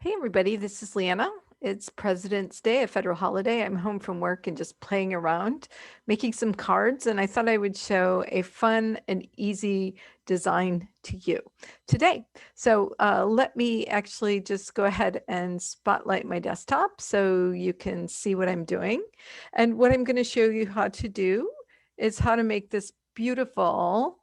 Hey everybody, this is Leanna. It's President's Day, a federal holiday. I'm home from work and just playing around, making some cards, and I thought I would show a fun and easy design to you today. So let me actually just go ahead and spotlight my desktop so you can see what I'm doing. And what I'm going to show you how to do is how to make this beautiful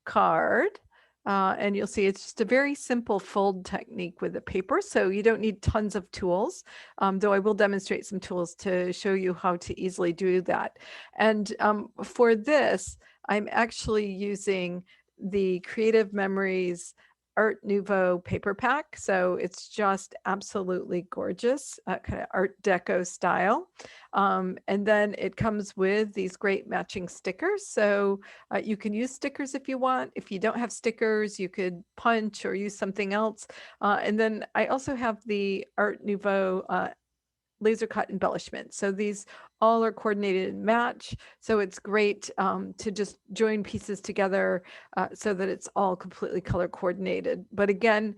card. And you'll see it's just a very simple fold technique with the paper, so you don't need tons of tools, though I will demonstrate some tools to show you how to easily do that. And for this, I'm actually using the Creative Memories Art Nouveau paper pack. So it's just absolutely gorgeous, kind of Art Deco style. And then it comes with these great matching stickers. So you can use stickers if you want. If you don't have stickers, you could punch or use something else. And then I also have the Art Nouveau laser cut embellishments. So these all are coordinated and match. So it's great to just join pieces together so that it's all completely color coordinated. But again,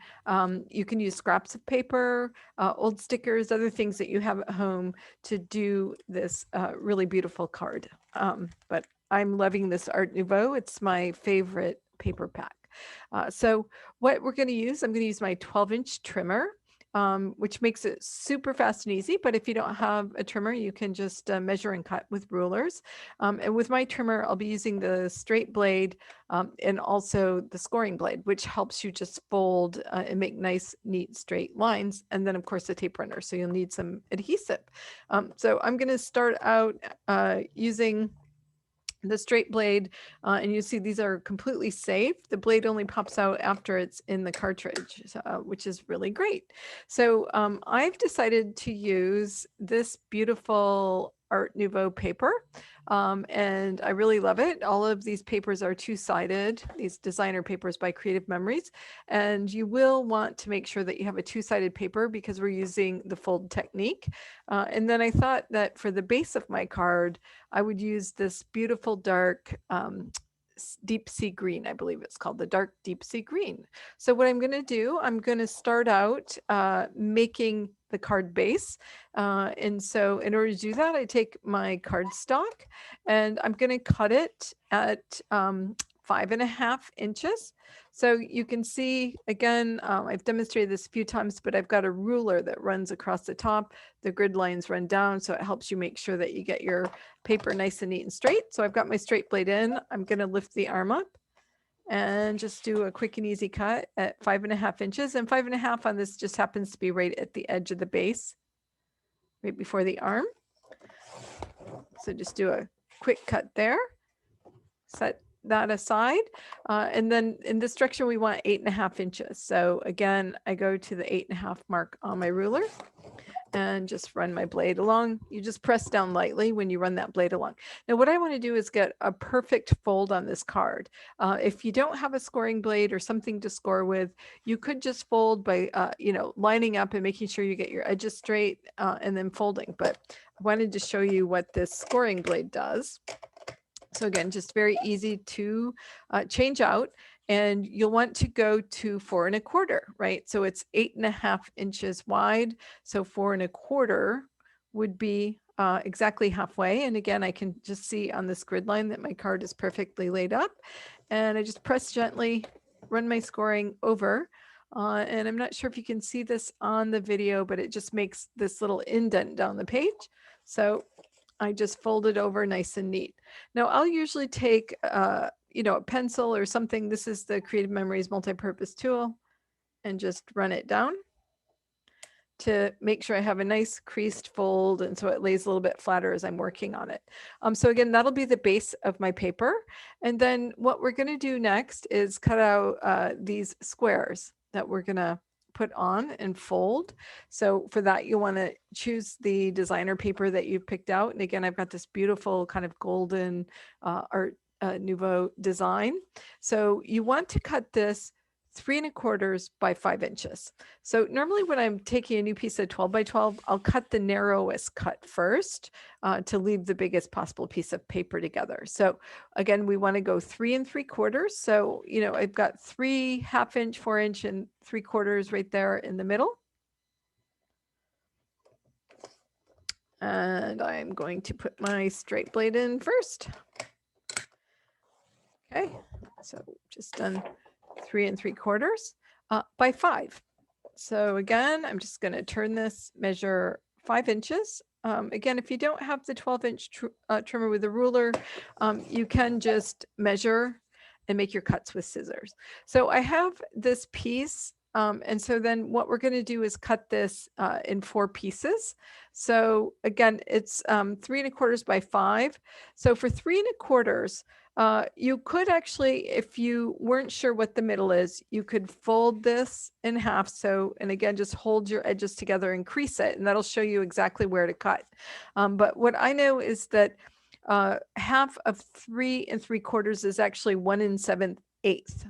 you can use scraps of paper, old stickers, other things that you have at home to do this really beautiful card. But I'm loving this Art Nouveau. It's my favorite paper pack. So what we're going to use, I'm going to use my 12-inch trimmer, which makes it super fast and easy. But if you don't have a trimmer, you can just measure and cut with rulers. And with my trimmer, I'll be using the straight blade and also the scoring blade, which helps you just fold and make nice, neat, straight lines. And then, of course, the tape runner. So you'll need some adhesive. So I'm going to start out using the straight blade, and you see these are completely safe. The blade only pops out after it's in the cartridge, which is really great. So I've decided to use this beautiful Art Nouveau paper, and I really love it. All of these papers are two-sided, these designer papers by Creative Memories, and you will want to make sure that you have a two-sided paper because we're using the fold technique. And then I thought that for the base of my card, I would use this beautiful dark deep sea green, I believe it's called, the dark deep sea green. So what I'm going to do, I'm going to start out making the card base. And so in order to do that, I take my cardstock and I'm going to cut it at 5.5 inches. So you can see, again, I've demonstrated this a few times, but I've got a ruler that runs across the top. The grid lines run down, so it helps you make sure that you get your paper nice and neat and straight. So I've got my straight blade in. I'm going to lift the arm up and just do a quick and easy cut at 5.5 inches. And 5.5 on this just happens to be right at the edge of the base, right before the arm. So just do a quick cut there. Set that aside. And then in this direction, we want 8.5 inches. So again, I go to the 8.5 mark on my ruler and just run my blade along. You just press down lightly when you run that blade along. Now, what I want to do is get a perfect fold on this card. If you don't have a scoring blade or something to score with, you could just fold by, lining up and making sure you get your edges straight and then folding. But I wanted to show you what this scoring blade does. So again, just very easy to change out. And you'll want to go to 4.25, right? So it's 8.5 inches wide. So 4.25 would be exactly halfway. And again, I can just see on this grid line that my card is perfectly laid up. And I just press gently, run my scoring over. And I'm not sure if you can see this on the video, but it just makes this little indent down the page. So I just fold it over nice and neat. Now I'll usually take, a pencil or something. This is the Creative Memories multi-purpose tool and just run it down to make sure I have a nice creased fold. And so it lays a little bit flatter as I'm working on it. So again, that'll be the base of my paper. And then what we're going to do next is cut out these squares that we're going to put on and fold. So for that, you want to choose the designer paper that you've picked out. And again, I've got this beautiful kind of golden Art Nouveau design. So you want to cut this 3.25 by 5 inches. So normally when I'm taking a new piece of 12 by 12, I'll cut the narrowest cut first to leave the biggest possible piece of paper together. So again, we want to go 3.75. So, I've got 3 1/2 inch, 4 inch, and 3/4 right there in the middle. And I'm going to put my straight blade in first. Okay, so just done 3 3/4 by 5. So again, I'm just going to turn this, measure 5 inches. Again, if you don't have the 12-inch trimmer with a ruler, you can just measure and make your cuts with scissors. So I have this piece, and so then what we're going to do is cut this in 4 pieces. So again, it's 3 1/4 by 5. So for 3 1/4, you could actually, if you weren't sure what the middle is, you could fold this in half. So, and again, just hold your edges together and crease it, and that'll show you exactly where to cut. But what I know is that half of 3 3/4 is actually 1 7/8.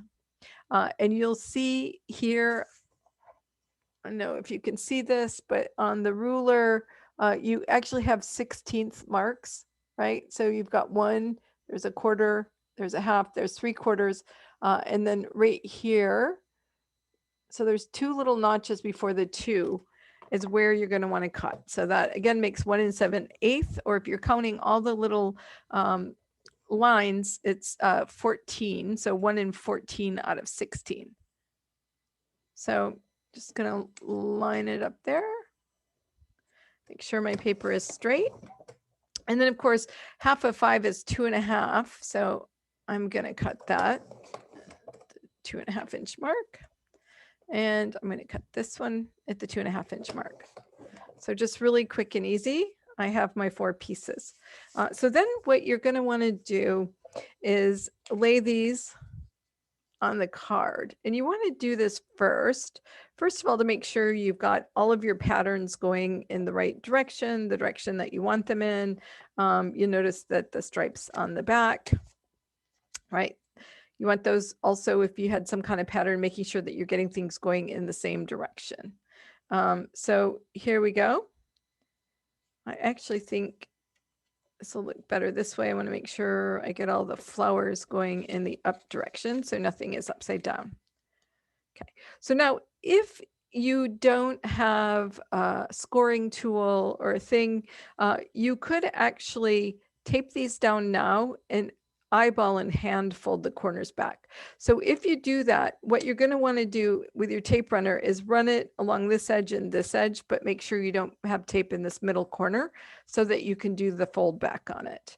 And you'll see here, I don't know if you can see this, but on the ruler, you actually have 16th marks, right? So you've got 1, there's a quarter, there's a half, there's 3/4, and then right here, so there's 2 little notches before the 2 is where you're going to want to cut. So that again makes 1 7/8, or if you're counting all the little lines, it's 14. So 1 14 out of 16. So just gonna line it up there. Make sure my paper is straight. And then of course, half of 5 is 2 1/2. So I'm gonna cut that 2 1/2 inch mark. And I'm gonna cut this one at the 2 1/2 inch mark. So just really quick and easy. I have my 4 pieces. So then what you're gonna wanna do is lay these on the card. And you want to do this first of all, to make sure you've got all of your patterns going in the right direction, the direction that you want them in. You notice that the stripes on the back, right? You want those also, if you had some kind of pattern, making sure that you're getting things going in the same direction. So here we go. I actually think this will look better this way. I want to make sure I get all the flowers going in the up direction so nothing is upside down. Okay, so now if you don't have a scoring tool or a thing, you could actually tape these down now and eyeball and hand fold the corners back. So if you do that, what you're going to want to do with your tape runner is run it along this edge and this edge, but make sure you don't have tape in this middle corner so that you can do the fold back on it.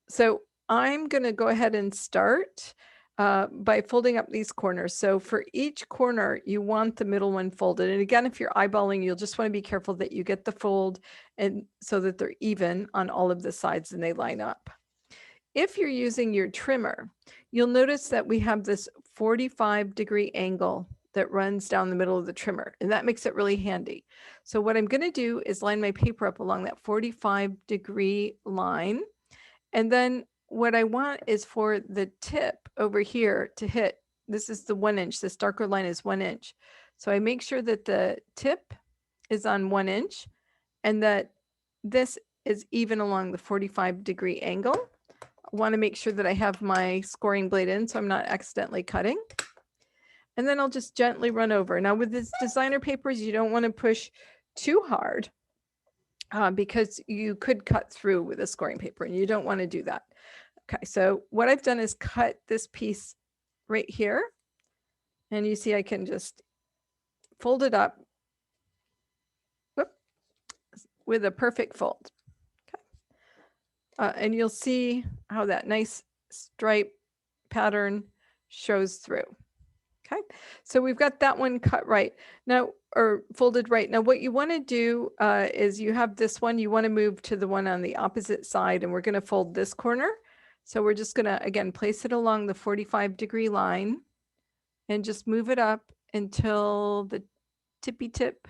So I'm going to go ahead and start by folding up these corners. So for each corner, you want the middle one folded. And again, if you're eyeballing, you'll just want to be careful that you get the fold and so that they're even on all of the sides and they line up. If you're using your trimmer, you'll notice that we have this 45-degree angle that runs down the middle of the trimmer, and that makes it really handy. So what I'm going to do is line my paper up along that 45-degree line. And then what I want is for the tip over here to hit, this is the 1 inch, this darker line is 1 inch. So I make sure that the tip is on 1 inch and that this is even along the 45-degree angle. I want to make sure that I have my scoring blade in so I'm not accidentally cutting. And then I'll just gently run over. Now with this designer papers, you don't want to push too hard because you could cut through with a scoring paper and you don't want to do that. Okay, so what I've done is cut this piece right here. And you see I can just fold it up with a perfect fold. And you'll see how that nice stripe pattern shows through. Okay, so we've got that one cut right now, or folded right. Now what you want to do is you have this one, you want to move to the one on the opposite side, and we're going to fold this corner. So we're just going to, again, place it along the 45-degree line and just move it up until the tippy tip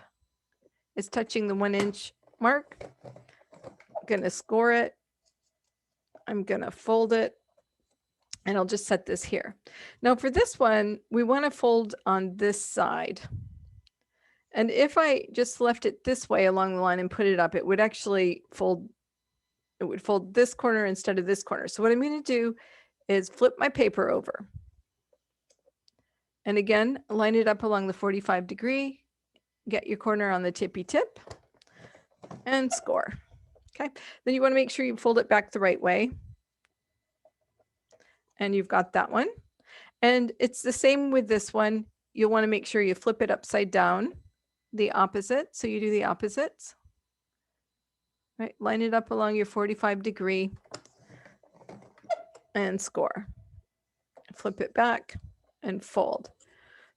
is touching the 1 inch mark. I'm going to score it. I'm going to fold it. And I'll just set this here. Now for this one, we want to fold on this side. And if I just left it this way along the line and put it up, it would actually fold, it would fold this corner instead of this corner. So what I'm going to do is flip my paper over. And again, line it up along the 45-degree, get your corner on the tippy tip. and score. Okay, then you want to make sure you fold it back the right way. And you've got that one. And it's the same with this one. You'll want to make sure you flip it upside down, the opposite. So you do the opposites. Right, line it up along your 45-degree and score. Flip it back and fold.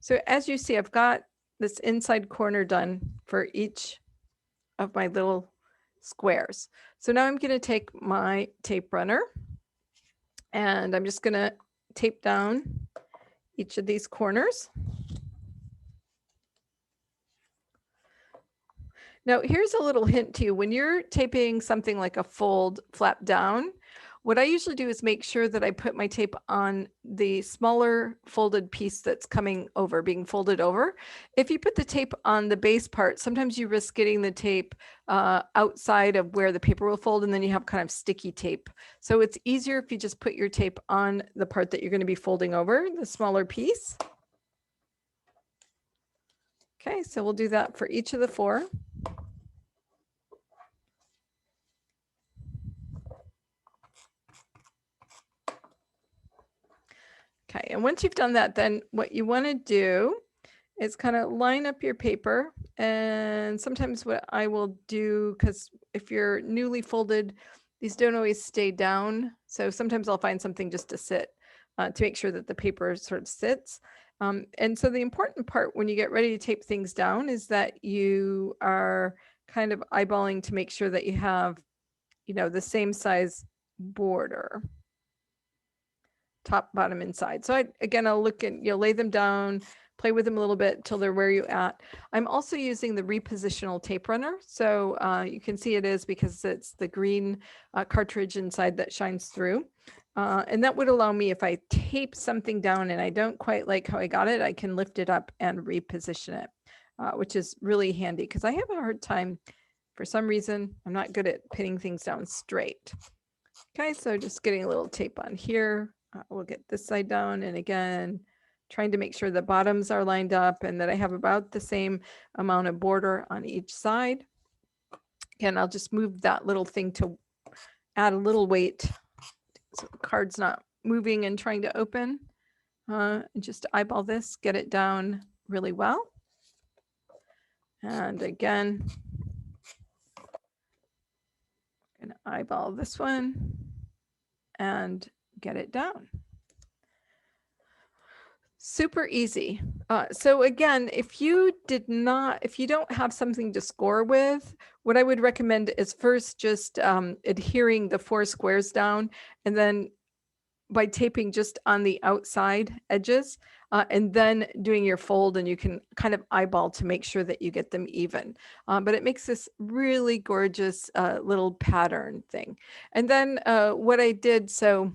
So as you see, I've got this inside corner done for each of my little squares. So now I'm going to take my tape runner and I'm just going to tape down each of these corners. Now, here's a little hint to you. When you're taping something like a fold flap down, what I usually do is make sure that I put my tape on the smaller folded piece that's coming over, being folded over. If you put the tape on the base part, sometimes you risk getting the tape outside of where the paper will fold, and then you have kind of sticky tape. So it's easier if you just put your tape on the part that you're going to be folding over, the smaller piece. Okay, so we'll do that for each of the four. Okay, and once you've done that, then what you want to do is kind of line up your paper. And sometimes what I will do, because if you're newly folded, these don't always stay down. So sometimes I'll find something just to sit to make sure that the paper sort of sits. And so the important part when you get ready to tape things down is that you are kind of eyeballing to make sure that you have, you know, the same size border. Top, bottom, inside. So I'll look at, lay them down, play with them a little bit till they're where you at. I'm also using the repositional tape runner. So you can see it is because it's the green cartridge inside that shines through. And that would allow me, if I tape something down and I don't quite like how I got it, I can lift it up and reposition it, which is really handy because I have a hard time, for some reason, I'm not good at pinning things down straight. Okay, so just getting a little tape on here. We'll get this side down, and again, trying to make sure the bottoms are lined up and that I have about the same amount of border on each side. And I'll just move that little thing to add a little weight so the card's not moving and trying to open. Just eyeball this, get it down really well. And again, I'm going to eyeball this one and get it down. Super easy. So again, if you don't have something to score with, what I would recommend is first just adhering the 4 squares down, and then by taping just on the outside edges, and then doing your fold, and you can kind of eyeball to make sure that you get them even. But it makes this really gorgeous little pattern thing. And then what I did, so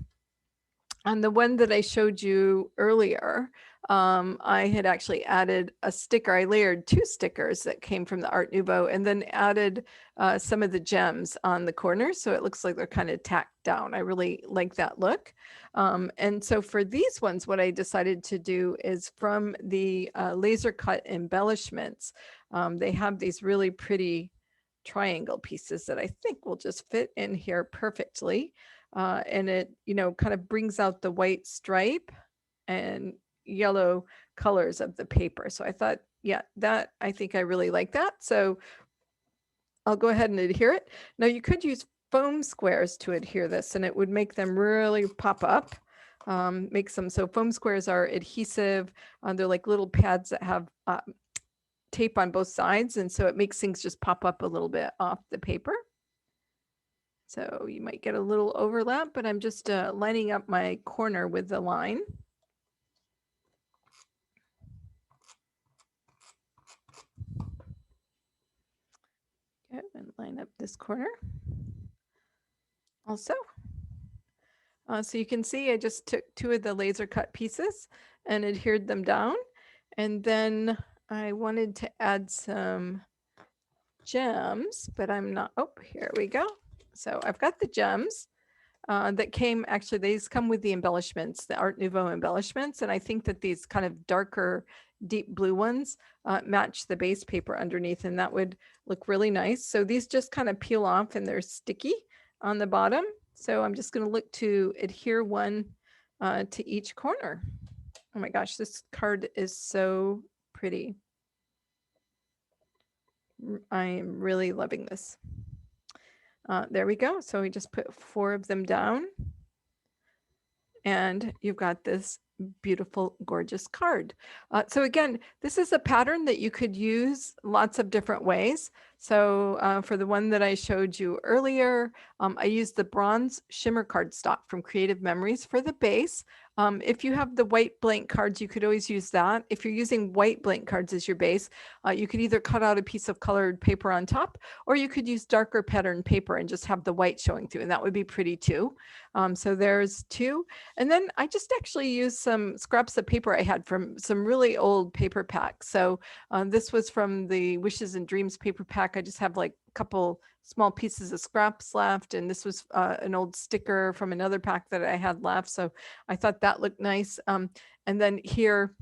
on the one that I showed you earlier, I had actually added a sticker. I layered 2 stickers that came from the Art Nouveau and then added some of the gems on the corners. So it looks like they're kind of tacked down. I really like that look. And so for these ones, what I decided to do is from the laser cut embellishments, they have these really pretty triangle pieces that I think will just fit in here perfectly. And it, kind of brings out the white stripe and yellow colors of the paper. So I thought, yeah, I think I really like that. So I'll go ahead and adhere it. Now you could use foam squares to adhere this, and it would make them really pop up. So foam squares are adhesive. They're like little pads that have tape on both sides, and so it makes things just pop up a little bit off the paper. So you might get a little overlap, but I'm just lining up my corner with the line. Okay, and line up this corner also. So you can see I just took 2 of the laser cut pieces and adhered them down. And then I wanted to add some gems, but I'm not, oh, here we go. So I've got the gems that came, actually these come with the embellishments, the Art Nouveau embellishments. And I think that these kind of darker deep blue ones match the base paper underneath, and that would look really nice. So these just kind of peel off and they're sticky on the bottom. So I'm just going to look to adhere one to each corner. Oh my gosh, this card is so pretty. I am really loving this. There we go. So we just put 4 of them down, and you've got this beautiful, gorgeous card. So again, this is a pattern that you could use lots of different ways. So for the one that I showed you earlier, I used the bronze shimmer cardstock from Creative Memories for the base. If you have the white blank cards, you could always use that. If you're using white blank cards as your base, you could either cut out a piece of colored paper on top, or you could use darker pattern paper and just have the white showing through, and that would be pretty too. So there's 2. And then I just actually used some scraps of paper I had from some really old paper packs. So this was from the Wishes and Dreams paper pack. I just have like a couple small pieces of scraps left. And this was an old sticker from another pack that I had left. So I thought that looked nice. And then here,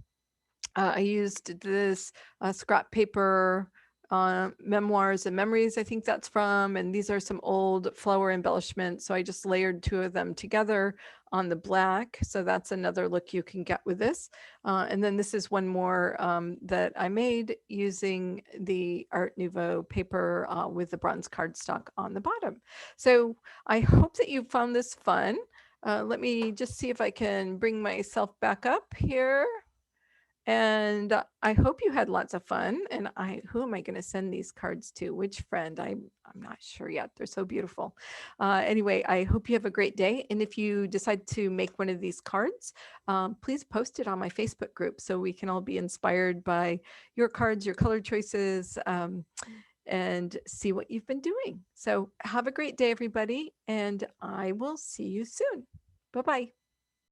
I used this scrap paper, Memoirs and Memories, I think that's from, and these are some old flower embellishments. So I just layered 2 of them together on the black. So that's another look you can get with this. And then this is one more that I made using the Art Nouveau paper with the bronze cardstock on the bottom. So I hope that you found this fun. Let me just see if I can bring myself back up here. And I hope you had lots of fun. And who am I going to send these cards to? Which friend? I'm not sure yet. They're so beautiful. Anyway, I hope you have a great day. And if you decide to make one of these cards, please post it on my Facebook group so we can all be inspired by your cards, your color choices, and see what you've been doing. So have a great day, everybody. And I will see you soon. Bye-bye.